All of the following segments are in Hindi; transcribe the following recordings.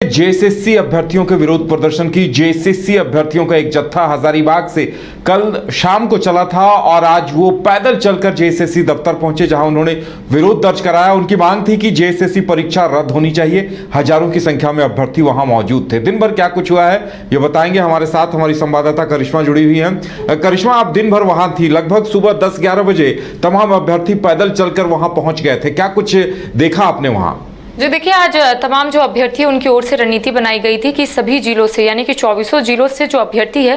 जेएसएससी अभ्यर्थियों के विरोध प्रदर्शन की जेएसएससी अभ्यर्थियों का एक जत्था हजारीबाग से कल शाम को चला था और आज वो पैदल चलकर जेएसएससी दफ्तर पहुंचे, जहां उन्होंने विरोध दर्ज कराया। उनकी मांग थी कि जेएसएससी परीक्षा रद्द होनी चाहिए। हजारों की संख्या में अभ्यर्थी वहां मौजूद थे। दिन भर क्या कुछ हुआ है ये बताएंगे। हमारे साथ हमारी संवाददाता करिश्मा जुड़ी हुई है। करिश्मा, आप दिन भर वहां थी, लगभग सुबह 10-11 बजे तमाम अभ्यर्थी पैदल चलकर वहां पहुंच गए थे। क्या कुछ देखा आपने वहां? जी देखिए, आज तमाम जो अभ्यर्थी है उनकी ओर से रणनीति बनाई गई थी कि सभी जिलों से यानी कि 2400 जिलों से जो अभ्यर्थी है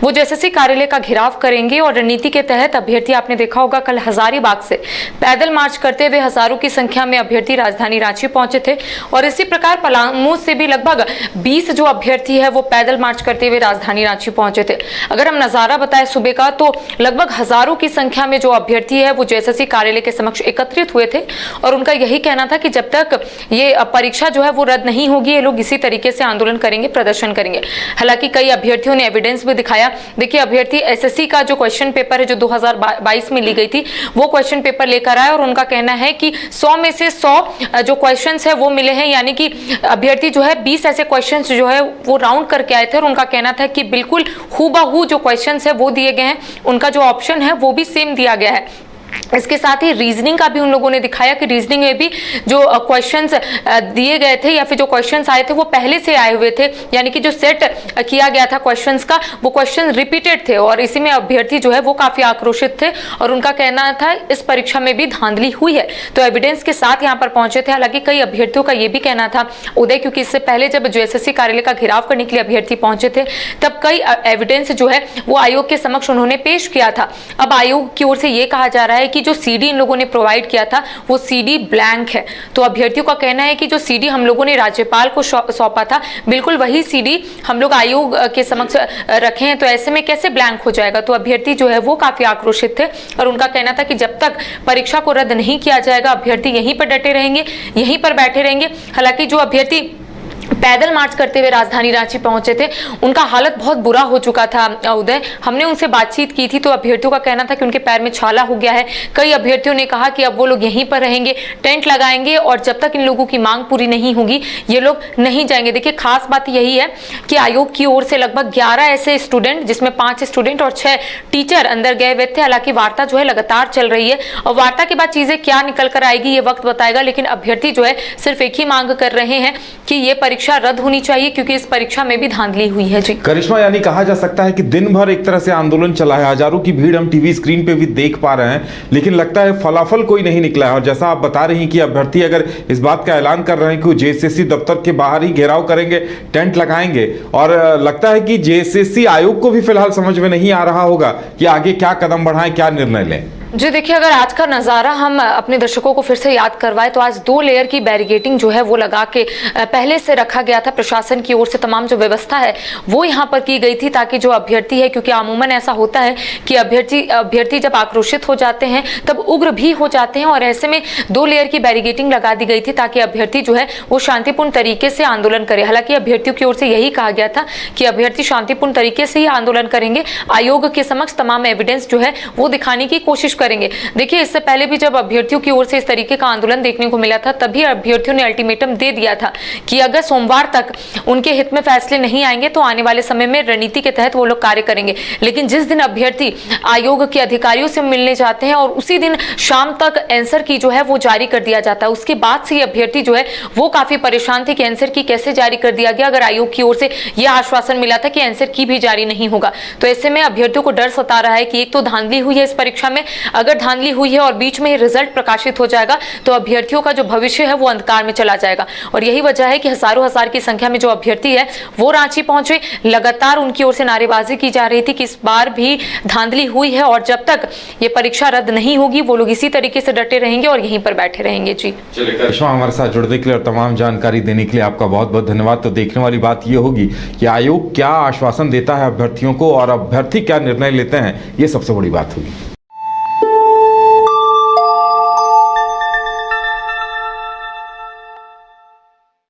वो जेएसएससी कार्यालय का घेराव करेंगे। और रणनीति के तहत अभ्यर्थी, आपने देखा होगा, कल हजारीबाग से पैदल मार्च करते हुए हजारों की संख्या में अभ्यर्थी राजधानी रांची पहुंचे थे। और इसी प्रकार पलामू से भी लगभग 20 जो अभ्यर्थी है वो पैदल मार्च करते हुए राजधानी रांची पहुंचे थे। अगर हम नजारा बताएं सुबह का, तो लगभग हजारों की संख्या में जो अभ्यर्थी है वो जेएसएससी कार्यालय के समक्ष एकत्रित हुए थे। और उनका यही कहना था कि जब तक ये परीक्षा जो है वो रद्द नहीं होगी, ये लोग इसी तरीके से आंदोलन करेंगे, प्रदर्शन करेंगे। हालांकि कई अभ्यर्थियों ने एविडेंस भी दिखाया। देखिए, अभ्यर्थी एसएससी का जो क्वेश्चन पेपर है जो 2022 में ली गई थी वो क्वेश्चन पेपर लेकर आए। और उनका कहना है कि 100 में से 100 जो क्वेश्चन है वो मिले हैं, यानी कि अभ्यर्थी जो है 20 ऐसे क्वेश्चन जो है वो राउंड करके आए थे। और उनका कहना था कि बिल्कुल हूबहू जो क्वेश्चन है वो दिए गए हैं, उनका जो ऑप्शन है वो भी सेम दिया गया है। इसके साथ ही रीजनिंग का भी उन लोगों ने दिखाया कि रीजनिंग में भी जो क्वेश्चंस दिए गए थे या फिर जो क्वेश्चंस आए थे वो पहले से आए हुए थे, यानी कि जो सेट किया गया था क्वेश्चंस का वो क्वेश्चन रिपीटेड थे। और इसी में अभ्यर्थी जो है वो काफी आक्रोशित थे और उनका कहना था इस परीक्षा में भी धांधली हुई है। तो एविडेंस के साथ यहाँ पर पहुंचे थे। हालांकि कई अभ्यर्थियों का ये भी कहना था उदय, क्योंकि इससे पहले जब जेएसएससी कार्यालय का घेराव करने के लिए अभ्यर्थी पहुंचे थे तब कई एविडेंस जो है वो आयोग के समक्ष उन्होंने पेश किया था। अब आयोग की ओर से ये कहा जा रहा है कि जो सीडी इन लोगों ने प्रोवाइड किया था वो सीडी ब्लैंक है। तो अभ्यर्थियों का कहना है कि जो सीडी हम लोगों ने राज्यपाल को सौंपा था बिल्कुल वही सीडी हम लोग आयोग के समक्ष रखे हैं, तो ऐसे में कैसे ब्लैंक हो जाएगा। तो अभ्यर्थी जो है वो काफी आक्रोशित थे और उनका कहना था कि जब तक परीक्षा को रद्द नहीं किया जाएगा अभ्यर्थी यहीं पर डटे रहेंगे, यहीं पर बैठे रहेंगे। हालांकि जो अभ्यर्थी पैदल मार्च करते हुए राजधानी रांची पहुंचे थे उनका हालत बहुत बुरा हो चुका था उदय। हमने उनसे बातचीत की थी तो अभ्यर्थियों का कहना था कि उनके पैर में छाला हो गया है। कई अभ्यर्थियों ने कहा कि अब वो लोग यहीं पर रहेंगे, टेंट लगाएंगे और जब तक इन लोगों की मांग पूरी नहीं होगी ये लोग नहीं जाएंगे। देखिए, खास बात यही है कि आयोग की ओर से लगभग 11 ऐसे स्टूडेंट, जिसमें 5 स्टूडेंट और 6 टीचर अंदर गए हुए थे। हालांकि वार्ता जो है लगातार चल रही है और वार्ता के बाद चीजें क्या निकल कर आएगी ये वक्त बताएगा। लेकिन अभ्यर्थी जो है सिर्फ एक ही मांग कर रहे हैं कि ये परीक्षा रद्द होनी चाहिए, क्योंकि इस परीक्षा में भी धांधली हुई है। जी करिश्मा, यानी कहा जा सकता है कि दिन भर एक तरह से आंदोलन चला है। हजारों की भीड़ हम टीवी स्क्रीन पे भी देख पा रहे हैं, लेकिन लगता है फलाफल कोई नहीं निकला है। और जैसा आप बता रही हैं कि अभ्यर्थी अगर इस बात का ऐलान कर रहे हैं कि वो जेएसएससी दफ्तर के बाहर ही घेराव करेंगे, टेंट लगाएंगे, और लगता है कि जेएसएससी आयोग को भी फिलहाल समझ में नहीं आ रहा होगा कि आगे क्या कदम बढ़ाएं, क्या निर्णय लें। जी देखिए, अगर आज का नज़ारा हम अपने दर्शकों को फिर से याद करवाए तो आज 2 लेयर की बैरिकेडिंग जो है वो लगा के पहले से रखा गया था। प्रशासन की ओर से तमाम जो व्यवस्था है वो यहाँ पर की गई थी ताकि जो अभ्यर्थी है, क्योंकि अमूमन ऐसा होता है कि अभ्यर्थी जब आक्रोशित हो जाते हैं तब उग्र भी हो जाते हैं, और ऐसे में 2 लेयर की बैरिकेडिंग लगा दी गई थी ताकि अभ्यर्थी जो है वो शांतिपूर्ण तरीके से आंदोलन करे। हालांकि अभ्यर्थियों की ओर से यही कहा गया था कि अभ्यर्थी शांतिपूर्ण तरीके से ही आंदोलन करेंगे, आयोग के समक्ष तमाम एविडेंस जो है वो दिखाने की कोशिश करेंगे। देखिए, इससे पहले भी जब अभ्यर्थियों की ओर से इस तरीके का आंदोलन देखने को मिला था तभी अभ्यर्थियों ने अल्टीमेटम दे दिया था कि अगर सोमवार तक उनके हित में फैसले नहीं आएंगे तो आने वाले समय में रणनीति के तहत वो लोग कार्य करेंगे। लेकिन जिस दिन अभ्यर्थी आयोग के अधिकारियों से मिलने जाते हैं और उसी दिन शाम तक आंसर की जो है वो जारी कर दिया जाता है, उसके बाद से अभ्यर्थी जो है वो काफी परेशान थे कि आंसर की कैसे जारी कर दिया गया, अगर आयोग की ओर से यह आश्वासन मिला था कि आंसर की भी जारी नहीं होगा। तो ऐसे में अभ्यर्थियों को डर सता रहा है कि एक तो धांधली हुई है इस परीक्षा में, अगर धांधली हुई है और बीच में रिजल्ट प्रकाशित हो जाएगा तो अभ्यर्थियों का जो भविष्य है वो अंधकार में चला जाएगा। और यही वजह है कि हजारों हजार की संख्या में जो अभ्यर्थी है वो रांची पहुंचे। लगातार उनकी ओर से नारेबाजी की जा रही थी कि इस बार भी धांधली हुई है और जब तक ये परीक्षा रद्द नहीं होगी वो लोग इसी तरीके से डटे रहेंगे और यहीं पर बैठे रहेंगे। जी चलिए करिश्मा, हमारे साथ जुड़ने के लिए और तमाम जानकारी देने के लिए आपका बहुत बहुत धन्यवाद। तो देखने वाली बात ये होगी कि आयोग क्या आश्वासन देता है अभ्यर्थियों को और अभ्यर्थी क्या निर्णय लेते हैं, ये सबसे बड़ी बात होगी।